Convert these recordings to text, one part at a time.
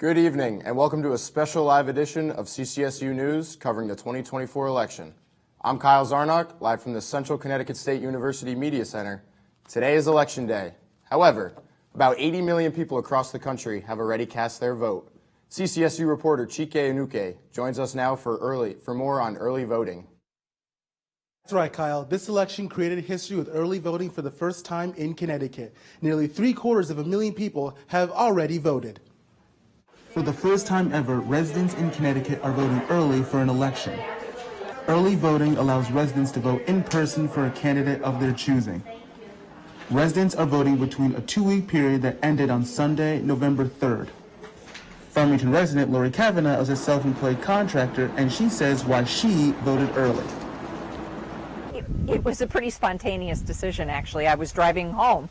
Good evening, and welcome to a special live edition of CCSU News covering the 2024 election. I'm Kyle Zarnock, live from the Central Connecticut State University Media Center. Today is Election Day. However, about 80 million people across the country have already cast their vote. CCSU reporter Ccsu joins us now for more on early voting. That's right, Kyle. This election created history with early voting for the first time in Connecticut. Nearly 750,000 people have already voted. For the first time ever, residents in Connecticut are voting early for an election. Early voting allows residents to vote in person for a candidate of their choosing. Residents are voting between a 2-week period that ended on Sunday, November 3rd. Farmington resident Lori Kavanaugh is a self-employed contractor, and she says why she voted early. It was a pretty spontaneous decision, actually. I was driving home,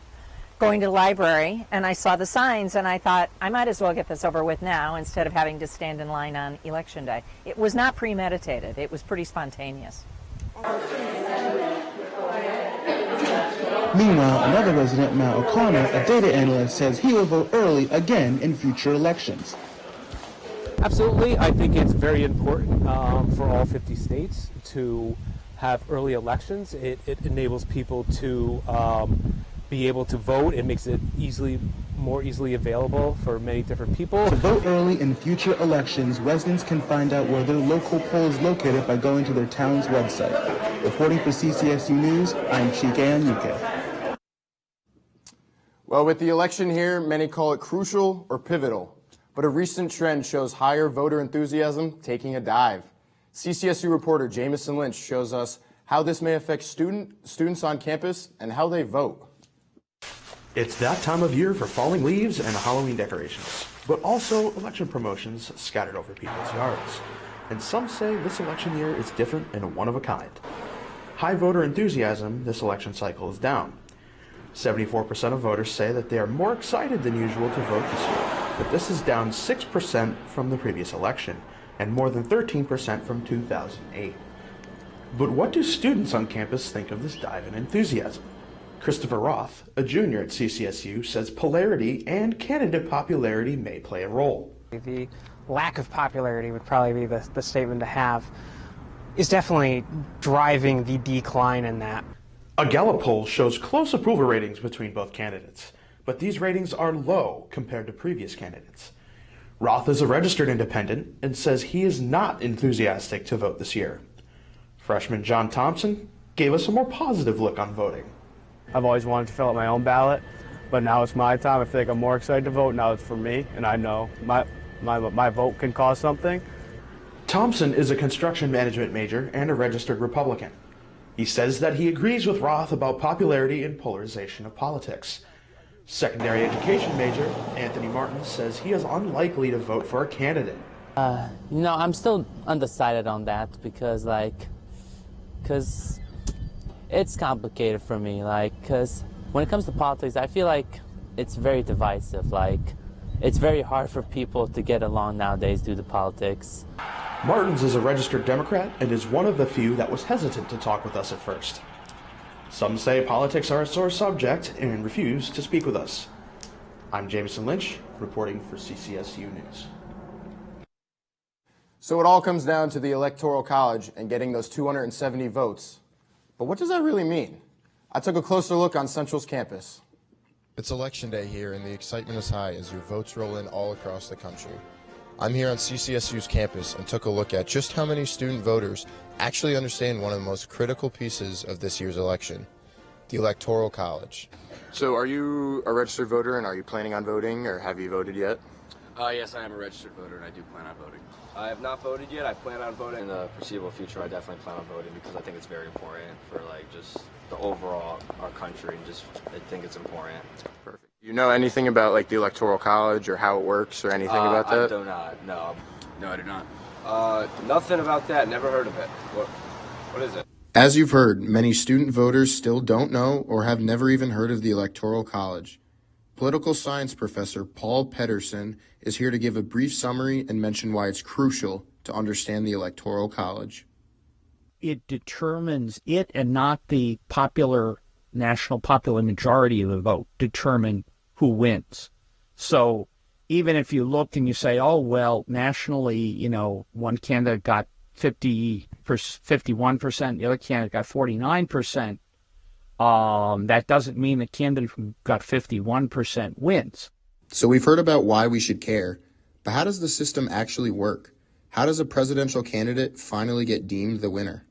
going to the library, and I saw the signs, and I thought, I might as well get this over with now instead of having to stand in line on Election Day. It was not premeditated. It was pretty spontaneous. Meanwhile, another resident, Matt O'Connor, a data analyst, says he will vote early again in future elections. Absolutely. I think it's very important for all 50 states to have early elections. It enables people to be able to vote. It makes it more easily available for many different people. To vote early in future elections, residents can find out where their local poll is located by going to their town's website. Reporting for CCSU News, I'm Ccsu. Well, with the election here, many call it crucial or pivotal, but a recent trend shows higher voter enthusiasm taking a dive. CCSU reporter Jamison Lynch shows us how this may affect students on campus and how they vote. It's that time of year for falling leaves and Halloween decorations, but also election promotions scattered over people's yards. And some say this election year is different and one of a kind. High voter enthusiasm this election cycle is down. 74% of voters say that they are more excited than usual to vote this year, but this is down 6% from the previous election and more than 13% from 2008. But what do students on campus think of this dive in enthusiasm? Christopher Roth, a junior at CCSU, says polarity and candidate popularity may play a role. The lack of popularity would probably be the statement to have, is definitely driving the decline in that. A Gallup poll shows close approval ratings between both candidates, but these ratings are low compared to previous candidates. Roth is a registered independent and says he is not enthusiastic to vote this year. Freshman John Thompson gave us a more positive look on voting. I've always wanted to fill out my own ballot, but now it's my time. I feel like I'm more excited to vote. Now it's for me, and I know my vote can cause something. Thompson is a construction management major and a registered Republican. He says that he agrees with Roth about popularity and polarization of politics. Secondary education major Anthony Martin says he is unlikely to vote for a candidate. I'm still undecided on that because it's complicated for me, because when it comes to politics, I feel like it's very divisive. It's very hard for people to get along nowadays due to politics. Martins is a registered Democrat and is one of the few that was hesitant to talk with us at first. Some say politics are a sore subject and refuse to speak with us. I'm Jamison Lynch, reporting for CCSU News. So it all comes down to the Electoral College and getting those 270 votes. But what does that really mean? I took a closer look on Central's campus. It's Election Day here, and the excitement is high as your votes roll in all across the country. I'm here on CCSU's campus and took a look at just how many student voters actually understand one of the most critical pieces of this year's election, the Electoral College. So are you a registered voter, and are you planning on voting, or have you voted yet? Yes, I am a registered voter, and I do plan on voting. I have not voted yet. I plan on voting. In the foreseeable future, I definitely plan on voting because I think it's very important for just the overall our country, and just I think it's important. Perfect. You know anything about the Electoral College or how it works or anything about that? I do not. No, I do not. Nothing about that. Never heard of it. What is it? As you've heard, many student voters still don't know or have never even heard of the Electoral College. Political science professor Paul Pedersen is here to give a brief summary and mention why it's crucial to understand the Electoral College. It determines, it and not the national popular majority of the vote, determine who wins. So even if you look and you say, oh, well, nationally, you know, one candidate got 51%, the other candidate got 49%, that doesn't mean the candidate who got 51% wins. So we've heard about why we should care, but how does the system actually work? How does a presidential candidate finally get deemed the winner?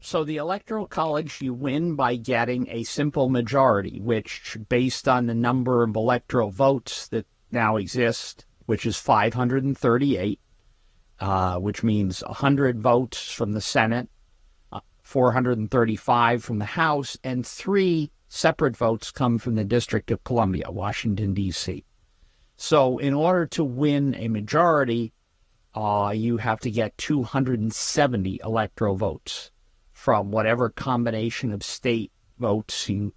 So the Electoral College, you win by getting a simple majority, which, based on the number of electoral votes that now exist, which is 538, which means 100 votes from the Senate, 435 from the House, and 3 separate votes come from the District of Columbia, Washington, D.C. So in order to win a majority, you have to get 270 electoral votes from whatever combination of state votes you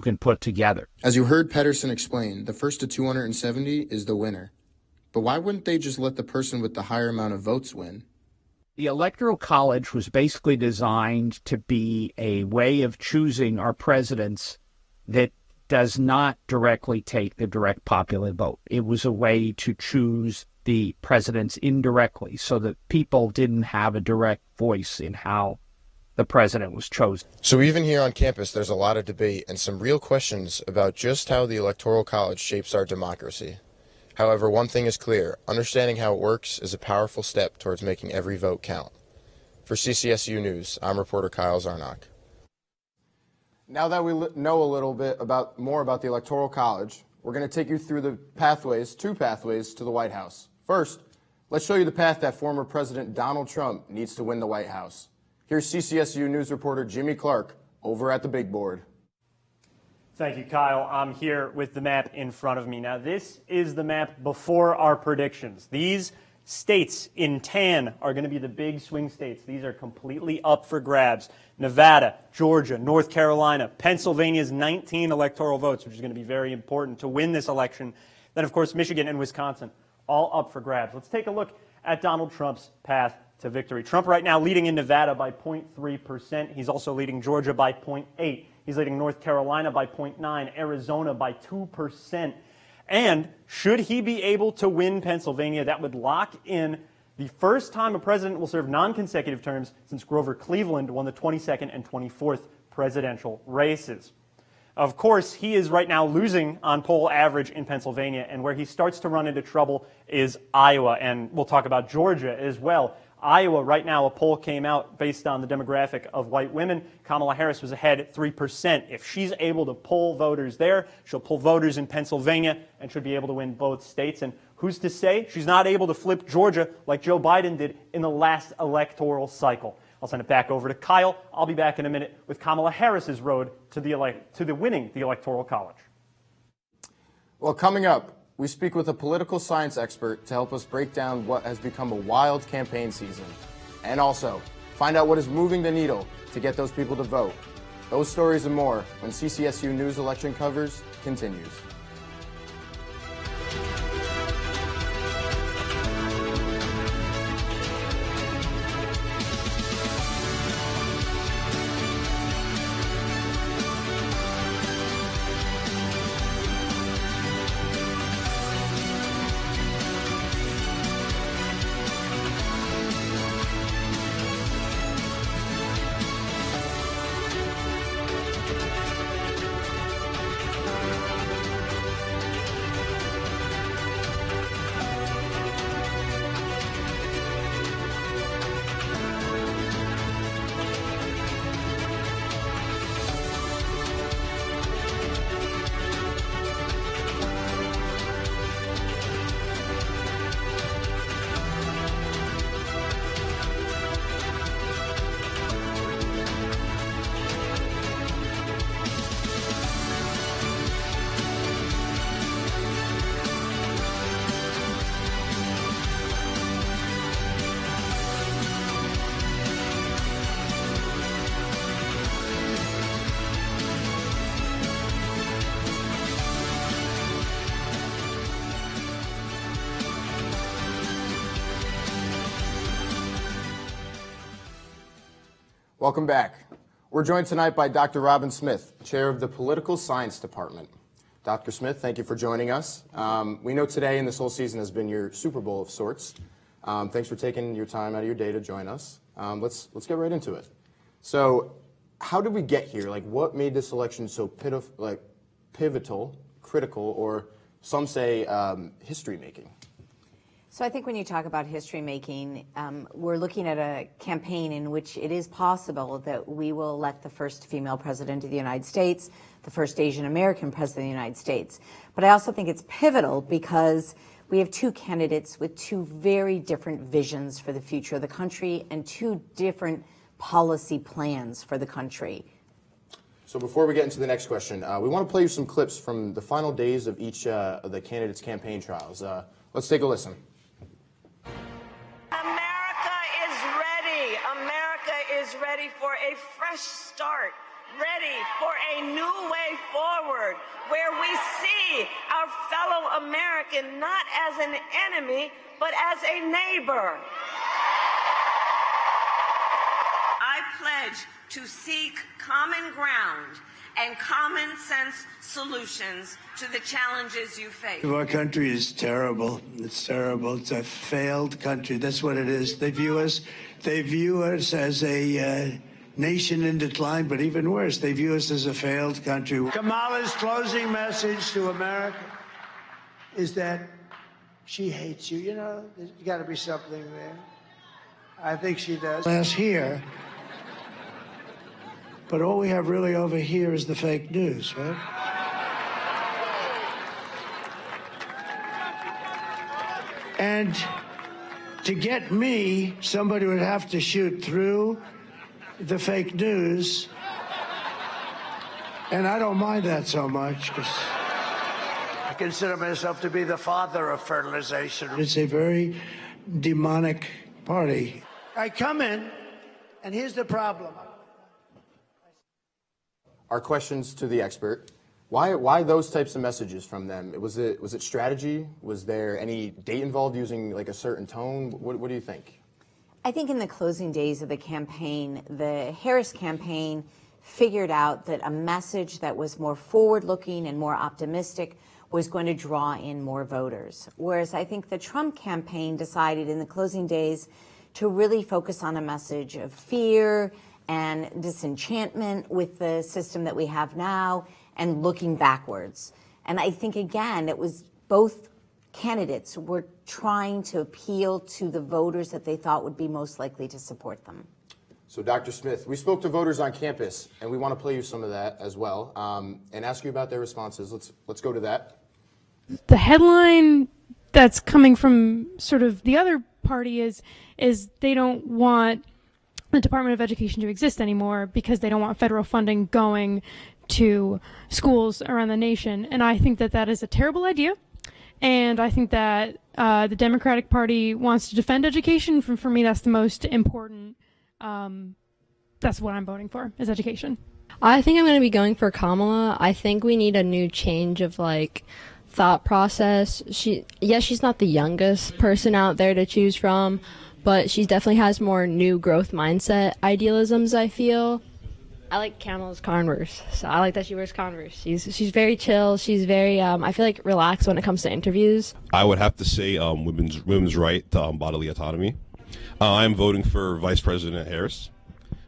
can put together. As you heard Pedersen explain, the first to 270 is the winner. But why wouldn't they just let the person with the higher amount of votes win? The Electoral College was basically designed to be a way of choosing our presidents that does not directly take the direct popular vote. It was a way to choose the presidents indirectly so that people didn't have a direct voice in how the president was chosen. So even here on campus, there's a lot of debate and some real questions about just how the Electoral College shapes our democracy. However, one thing is clear: understanding how it works is a powerful step towards making every vote count. For CCSU News, I'm reporter Kyle Zarnock. Now that we know a little bit more about the Electoral College, we're going to take you through the two pathways to the White House. First, let's show you the path that former President Donald Trump needs to win the White House. Here's CCSU News reporter Jimmy Clark over at the big board. Thank you, Kyle. I'm here with the map in front of me. Now, this is the map before our predictions. These states in tan are going to be the big swing states. These are completely up for grabs. Nevada, Georgia, North Carolina, Pennsylvania's 19 electoral votes, which is going to be very important to win this election. Then, of course, Michigan and Wisconsin, all up for grabs. Let's take a look at Donald Trump's path to victory. Trump right now leading in Nevada by 0.3%. He's also leading Georgia by 0.8%. He's leading North Carolina by 0.9%, Arizona by 2%. And should he be able to win Pennsylvania, that would lock in the first time a president will serve non-consecutive terms since Grover Cleveland won the 22nd and 24th presidential races. Of course, he is right now losing on poll average in Pennsylvania, and where he starts to run into trouble is Iowa, and we'll talk about Georgia as well. Iowa, right now, a poll came out based on the demographic of white women. Kamala Harris was ahead 3%. If she's able to pull voters there, she'll pull voters in Pennsylvania and should be able to win both states. And who's to say she's not able to flip Georgia like Joe Biden did in the last electoral cycle? I'll send it back over to Kyle. I'll be back in a minute with Kamala Harris's road to the winning the Electoral College. Well, coming up, we speak with a political science expert to help us break down what has become a wild campaign season. And also, find out what is moving the needle to get those people to vote. Those stories and more when CCSU News Election Covers continues. Welcome back. We're joined tonight by Dr. Robin Smith, chair of the Political Science Department. Dr. Smith, thank you for joining us. We know today and this whole season has been your Super Bowl of sorts. Thanks for taking your time out of your day to join us. Let's get right into it. So, how did we get here? Like, what made this election so pivotal, critical, or some say history-making? So I think when you talk about history-making, we're looking at a campaign in which it is possible that we will elect the first female president of the United States, the first Asian American president of the United States. But I also think it's pivotal because we have two candidates with two very different visions for the future of the country and two different policy plans for the country. So before we get into the next question, we want to play you some clips from the final days of each of the candidates' campaign trials. Let's take a listen. Is ready for a fresh start, ready for a new way forward, where we see our fellow American not as an enemy, but as a neighbor. I pledge to seek common ground and common sense solutions to the challenges you face. Our country is terrible. It's terrible. It's a failed country. That's what it is. They view us as a nation in decline, but even worse, they view us as a failed country. Kamala's closing message to America is that she hates you. You know, there's got to be something there. I think she does. Last here. But all we have really over here is the fake news, right? And to get me, somebody would have to shoot through the fake news. And I don't mind that so much, because I consider myself to be the father of fertilization. It's a very demonic party. I come in, and here's the problem. Our questions to the expert. Why those types of messages from them? Was it strategy? Was there any date involved, using like a certain tone? What do you think? I think in the closing days of the campaign, the Harris campaign figured out that a message that was more forward-looking and more optimistic was going to draw in more voters. Whereas I think the Trump campaign decided in the closing days to really focus on a message of fear and disenchantment with the system that we have now and looking backwards. And I think, again, it was both candidates were trying to appeal to the voters that they thought would be most likely to support them. So, Dr. Smith, we spoke to voters on campus, and we want to play you some of that as well, and ask you about their responses. Let's go to that. The headline that's coming from sort of the other party is they don't want the Department of Education to exist anymore because they don't want federal funding going to schools around the nation. And I think that that is a terrible idea. And I think that the Democratic Party wants to defend education. For me, that's the most important. That's what I'm voting for, is education. I think I'm going to be going for Kamala. I think we need a new change of thought process. She's not the youngest person out there to choose from, but she definitely has more new growth mindset idealisms, I feel. I like Kamala's Converse, so I like that she wears Converse. She's very chill. She's very, I feel like, relaxed when it comes to interviews. I would have to say women's right to bodily autonomy. I'm voting for Vice President Harris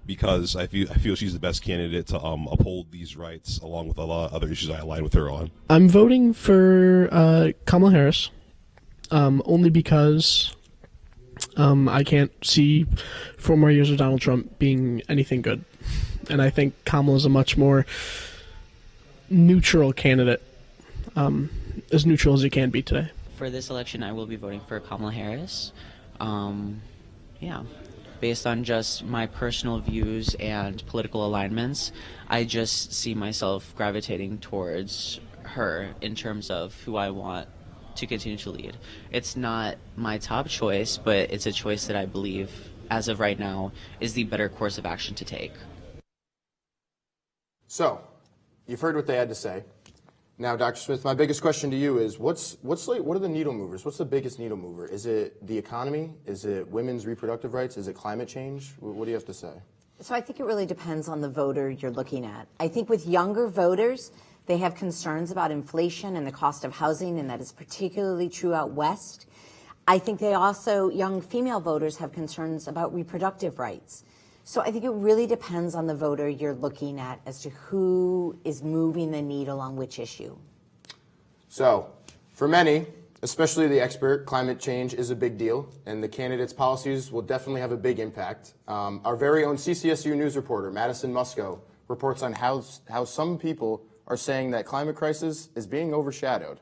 because I feel she's the best candidate to uphold these rights, along with a lot of other issues I align with her on. I'm voting for Kamala Harris, only because I can't see 4 more years of Donald Trump being anything good. And I think Kamala's a much more neutral candidate, as neutral as he can be today. For this election, I will be voting for Kamala Harris. Based on just my personal views and political alignments, I just see myself gravitating towards her in terms of who I want to continue to lead. It's not my top choice, but it's a choice that I believe, as of right now, is the better course of action to take. So, you've heard what they had to say. Now, Dr. Smith, my biggest question to you is, what are the needle movers? What's the biggest needle mover? Is it the economy? Is it women's reproductive rights? Is it climate change? What do you have to say? So I think it really depends on the voter you're looking at. I think with younger voters, They have concerns about inflation and the cost of housing, and that is particularly true out west. I think they also, young female voters, have concerns about reproductive rights. So I think it really depends on the voter you're looking at as to who is moving the needle on which issue. So, for many, especially the expert, climate change is a big deal, and the candidates' policies will definitely have a big impact. Our very own CCSU news reporter, Madison Musco, reports on how some people are saying that climate crisis is being overshadowed.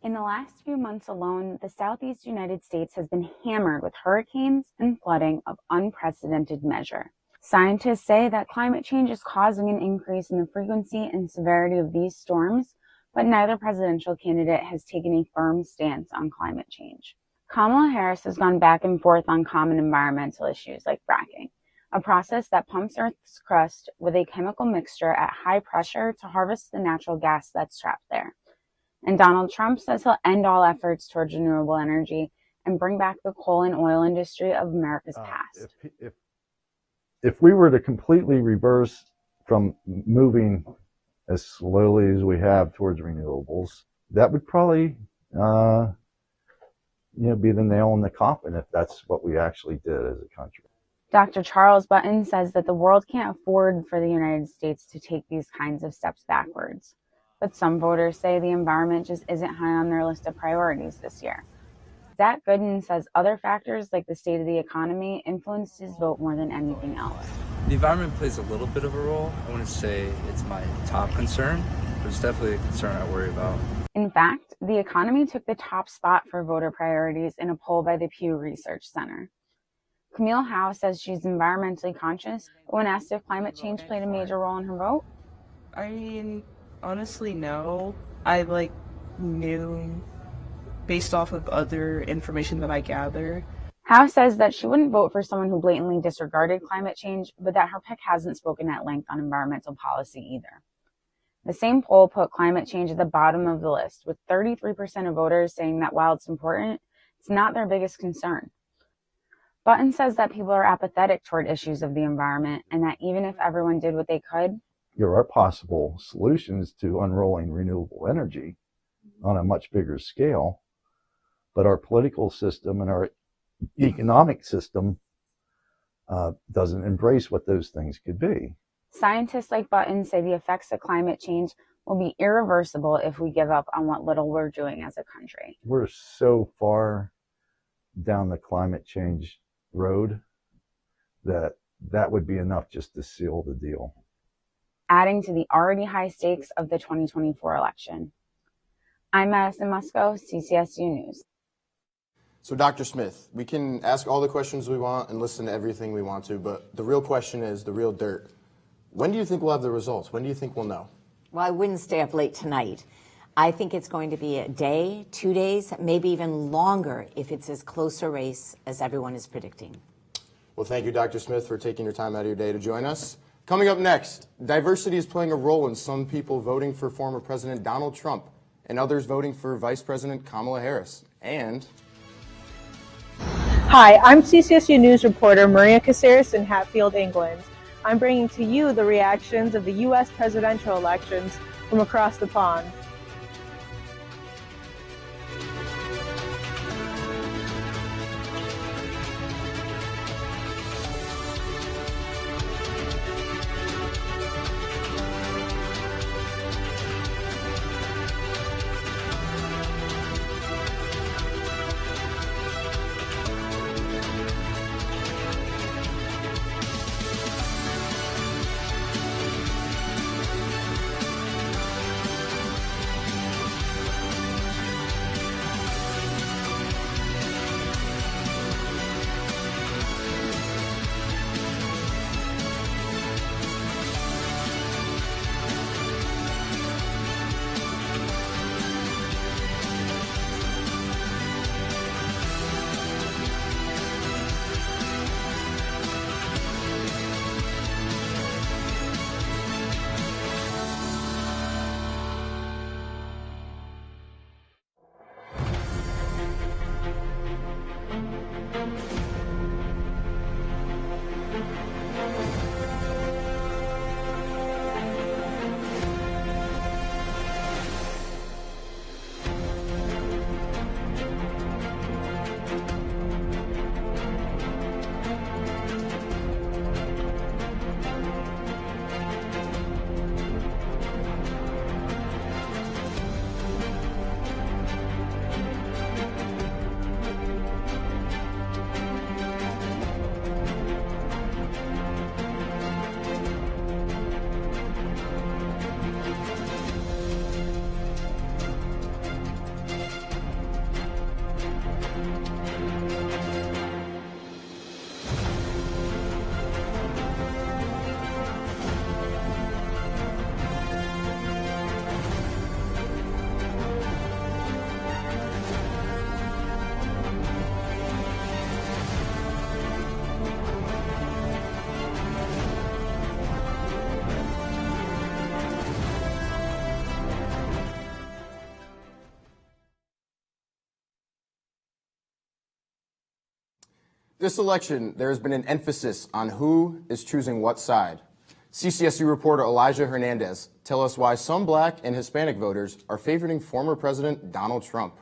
In the last few months alone, the Southeast United States has been hammered with hurricanes and flooding of unprecedented measure. Scientists say that climate change is causing an increase in the frequency and severity of these storms, but neither presidential candidate has taken a firm stance on climate change. Kamala Harris has gone back and forth on common environmental issues like fracking, a process that pumps Earth's crust with a chemical mixture at high pressure to harvest the natural gas that's trapped there. And Donald Trump says he'll end all efforts towards renewable energy and bring back the coal and oil industry of America's past. If we were to completely reverse from moving as slowly as we have towards renewables, that would probably be the nail in the coffin if that's what we actually did as a country. Dr. Charles Button says that the world can't afford for the United States to take these kinds of steps backwards. But some voters say the environment just isn't high on their list of priorities this year. Zach Gooden says other factors like the state of the economy influenced his vote more than anything else. The environment plays a little bit of a role. I wouldn't say it's my top concern, but it's definitely a concern I worry about. In fact, the economy took the top spot for voter priorities in a poll by the Pew Research Center. Camille Howe says she's environmentally conscious, but when asked if climate change played a major role in her vote, I mean, honestly, no. I knew based off of other information that I gather. Howe says that she wouldn't vote for someone who blatantly disregarded climate change, but that her pick hasn't spoken at length on environmental policy either. The same poll put climate change at the bottom of the list, with 33% of voters saying that while it's important, it's not their biggest concern. Button says that people are apathetic toward issues of the environment, and that even if everyone did what they could, There are possible solutions to unrolling renewable energy on a much bigger scale, but our political system and our economic system doesn't embrace what those things could be. scientists like Button say the effects of climate change will be irreversible if we give up on what little we're doing as a country. We're so far down the climate change road that would be enough just to seal the deal. Adding to the already high stakes of the 2024 election. I'm Madison Musco, CCSU News. So, Dr. Smith, we can ask all the questions we want and listen to everything we want to, but the real question is the real dirt. When do you think we'll have the results? When do you think we'll know? Well, I wouldn't stay up late tonight. I think it's going to be a day, 2 days, maybe even longer if it's as close a race as everyone is predicting. Well, thank you, Dr. Smith, for taking your time out of your day to join us. Coming up next, diversity is playing a role in some people voting for former President Donald Trump and others voting for Vice President Kamala Harris. And hi, I'm CCSU News reporter Maria Caceres in Hatfield, England. I'm bringing to you the reactions of the U.S. presidential elections from across the pond. This election, there has been an emphasis on who is choosing what side. CCSU reporter Elijah Hernandez tell us why some Black and Hispanic voters are favoring former President Donald Trump.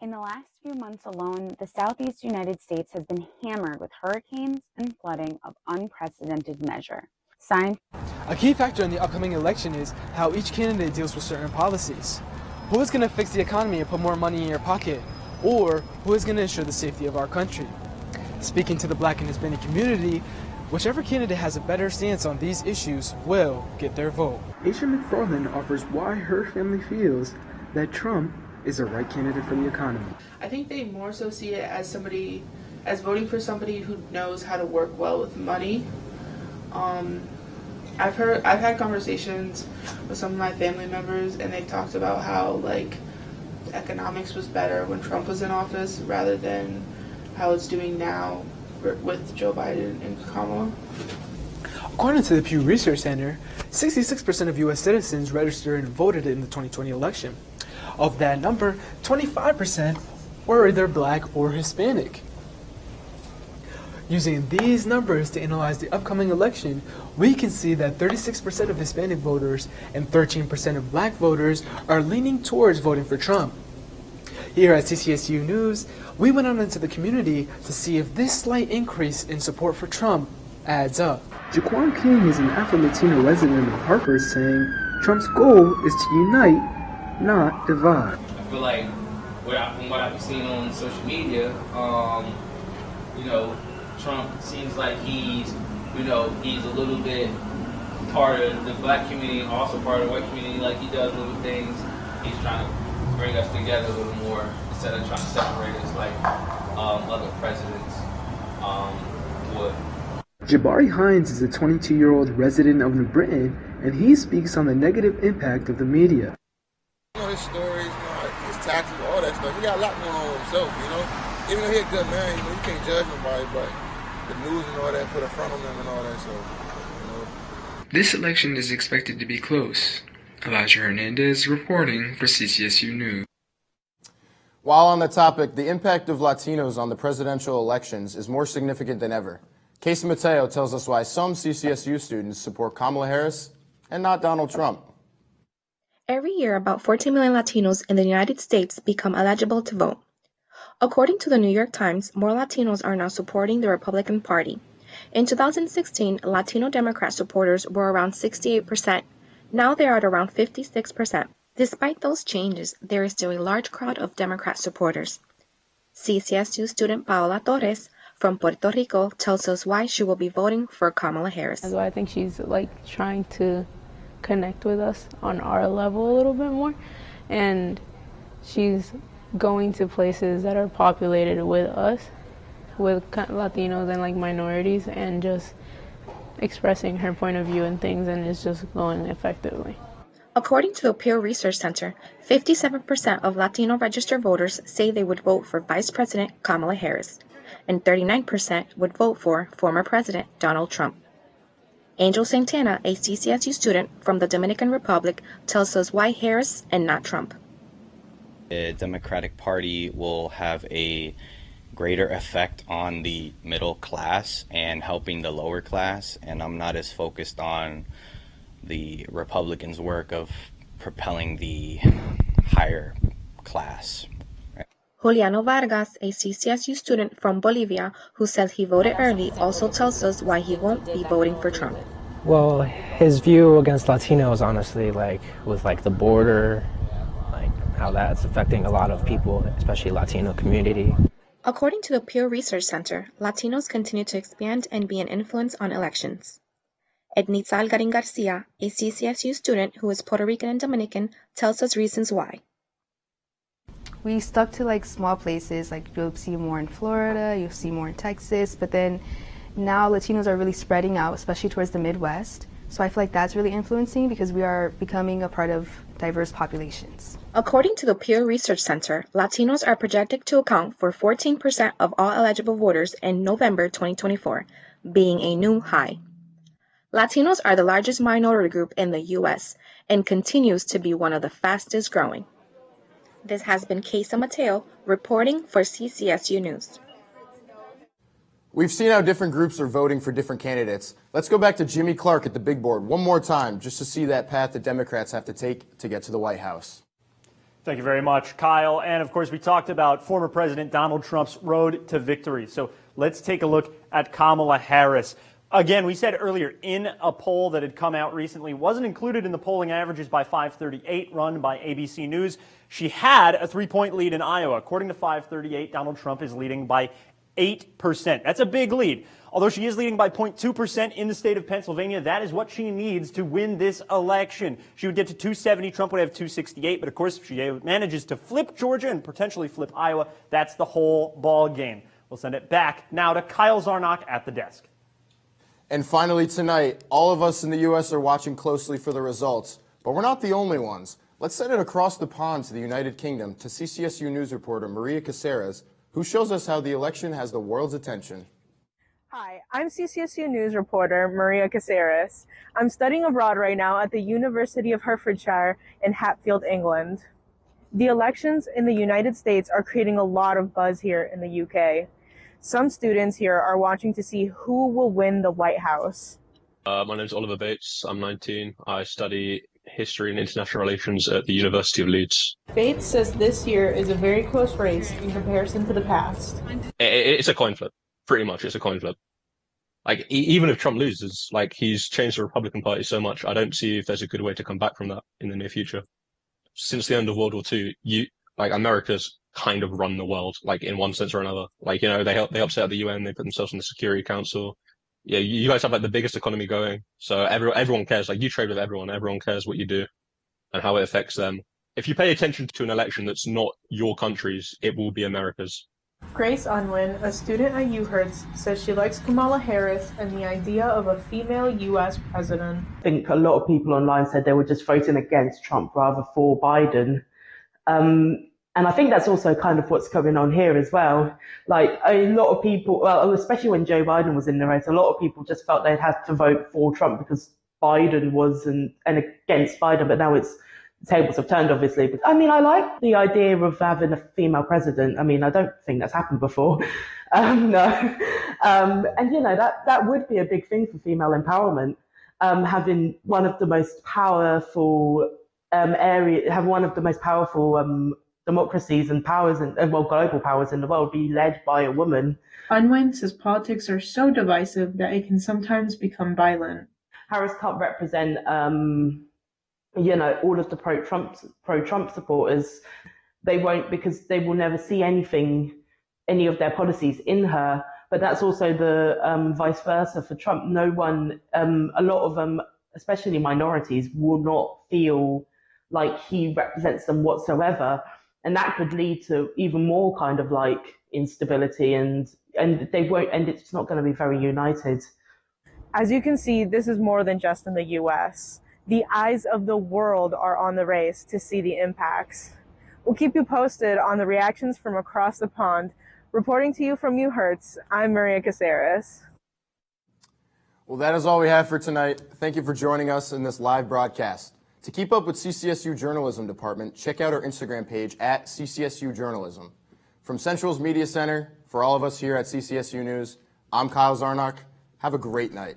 In the last few months alone, the Southeast United States has been hammered with hurricanes and flooding of unprecedented measure. A key factor in the upcoming election is how each candidate deals with certain policies. Who is going to fix the economy and put more money in your pocket? Or who is going to ensure the safety of our country? Speaking to the Black and Hispanic community, whichever candidate has a better stance on these issues will get their vote. Aisha McFarland offers why her family feels that Trump is the right candidate for the economy. I think they more so see it as voting for somebody who knows how to work well with money. I've had conversations with some of my family members, and they've talked about how economics was better when Trump was in office rather than how it's doing now with Joe Biden and Kamala. According to the Pew Research Center, 66% of U.S. citizens registered and voted in the 2020 election. Of that number, 25% were either Black or Hispanic. Using these numbers to analyze the upcoming election, we can see that 36% of Hispanic voters and 13% of Black voters are leaning towards voting for Trump. Here at CCSU News, we went out into the community to see if this slight increase in support for Trump adds up. Jaquan King is an Afro-Latino resident of Hartford saying Trump's goal is to unite, not divide. I feel like from what I've seen on social media, Trump seems like he's a little bit part of the Black community and also part of the white community. Like, he does little things. He's trying to bring us together a little more instead of trying to separate us like other presidents would. Jabari Hines is a 22-year-old resident of New Britain, and he speaks on the negative impact of the media. His stories, his taxes, all that stuff. He got a lot going on with himself, Even though he's a good man, you can't judge nobody, but the news and all that put a front on them and all that, so, This election is expected to be close. Elijah Hernandez reporting for CCSU News. While on the topic, the impact of Latinos on the presidential elections is more significant than ever. Casey Mateo tells us why some CCSU students support Kamala Harris and not Donald Trump. Every year, about 14 million Latinos in the United States become eligible to vote. According to the New York Times, more Latinos are now supporting the Republican Party. In 2016, Latino Democrat supporters were around 68%. Now they are at around 56%. Despite those changes, there is still a large crowd of Democrat supporters. CCSU student Paola Torres from Puerto Rico tells us why she will be voting for Kamala Harris. So I think she's trying to connect with us on our level a little bit more, and she's going to places that are populated with us, with Latinos and minorities, and just expressing her point of view and things, and it's just going effectively. According to the Pew Research Center, 57% of Latino registered voters say they would vote for Vice President Kamala Harris, and 39% would vote for former President Donald Trump. Angel Santana, a CCSU student from the Dominican Republic, tells us why Harris and not Trump. The Democratic Party will have a greater effect on the middle class and helping the lower class, and I'm not as focused on the Republicans' work of propelling the higher class. Juliano Vargas, a CCSU student from Bolivia who says he voted early, also tells us why he won't be voting for Trump. Well, his view against Latinos, honestly, with the border, how that's affecting a lot of people, especially Latino community. According to the Pew Research Center, Latinos continue to expand and be an influence on elections. Ednitza Algarin Garcia, a CCSU student who is Puerto Rican and Dominican, tells us reasons why. We stuck to small places, you'll see more in Florida, you'll see more in Texas, but then now Latinos are really spreading out, especially towards the Midwest. So I feel like that's really influencing because we are becoming a part of diverse populations. According to the Pew Research Center, Latinos are projected to account for 14% of all eligible voters in November 2024, being a new high. Latinos are the largest minority group in the U.S. and continues to be one of the fastest growing. This has been Casey Mateo reporting for CCSU News. We've seen how different groups are voting for different candidates. Let's go back to Jimmy Clark at the big board one more time just to see that path that Democrats have to take to get to the White House. Thank you very much, Kyle. And of course, we talked about former President Donald Trump's road to victory. So let's take a look at Kamala Harris. Again, we said earlier in a poll that had come out recently, wasn't included in the polling averages by 538 run by ABC News. She had a 3-point lead in Iowa. According to 538, Donald Trump is leading by 8%. That's a big lead. Although she is leading by 0.2% in the state of Pennsylvania, that is what she needs to win this election. She would get to 270. Trump would have 268. But of course, if she manages to flip Georgia and potentially flip Iowa, that's the whole ball game. We'll send it back now to Kyle Zarnock at the desk. And finally tonight, all of us in the U.S. are watching closely for the results. But we're not the only ones. Let's send it across the pond to the United Kingdom to CCSU News reporter Maria Caceres, who shows us how the election has the world's attention. Hi, I'm CCSU News reporter Maria Caceres. I'm studying abroad right now at the University of Hertfordshire in Hatfield, England. The elections in the United States are creating a lot of buzz here in the UK. Some students here are watching to see who will win the White House. My name is Oliver Bates. I'm 19. I study history and international relations at the University of Leeds. Bates says this year is a very close race in comparison to the past. It's a coin flip. Pretty much, it's a coin flip. Like, even if Trump loses, like, he's changed the Republican Party so much, I don't see if there's a good way to come back from that in the near future. Since the end of World War II, America's kind of run the world, like, in one sense or another. Like, they helped set up the UN, they put themselves in the Security Council. Yeah, you guys have, like, the biggest economy going, so everyone cares. Like, you trade with everyone cares what you do and how it affects them. If you pay attention to an election that's not your country's, it will be America's. Grace Unwin, a student at UHertz, says she likes Kamala Harris and the idea of a female U.S. president. I think a lot of people online said they were just voting against Trump rather for Biden. And I think that's also kind of what's going on here as well. Like, a lot of people, well, especially when Joe Biden was in the race, a lot of people just felt they'd have to vote for Trump because Biden was and against Biden, but now the tables have turned, obviously. But I mean, I like the idea of having a female president. I mean, I don't think that's happened before. No. And, that would be a big thing for female empowerment. Having one of the most powerful democracies and powers and global powers in the world be led by a woman. Unwin says politics are so divisive that it can sometimes become violent. Harris can't represent all of the pro-Trump supporters. They won't, because they will never see any of their policies in her. But that's also the vice versa for Trump. No one, a lot of them, especially minorities, will not feel like he represents them whatsoever. And that could lead to even more kind of like instability and they won't, and it's not going to be very united. As you can see, this is more than just in the U.S. The eyes of the world are on the race to see the impacts. We'll keep you posted on the reactions from across the pond. Reporting to you from UHertz, I'm Maria Caceres. Well, that is all we have for tonight. Thank you for joining us in this live broadcast. To keep up with CCSU Journalism Department, check out our Instagram page at CCSU Journalism. From Central's Media Center, for all of us here at CCSU News, I'm Kyle Zarnock. Have a great night.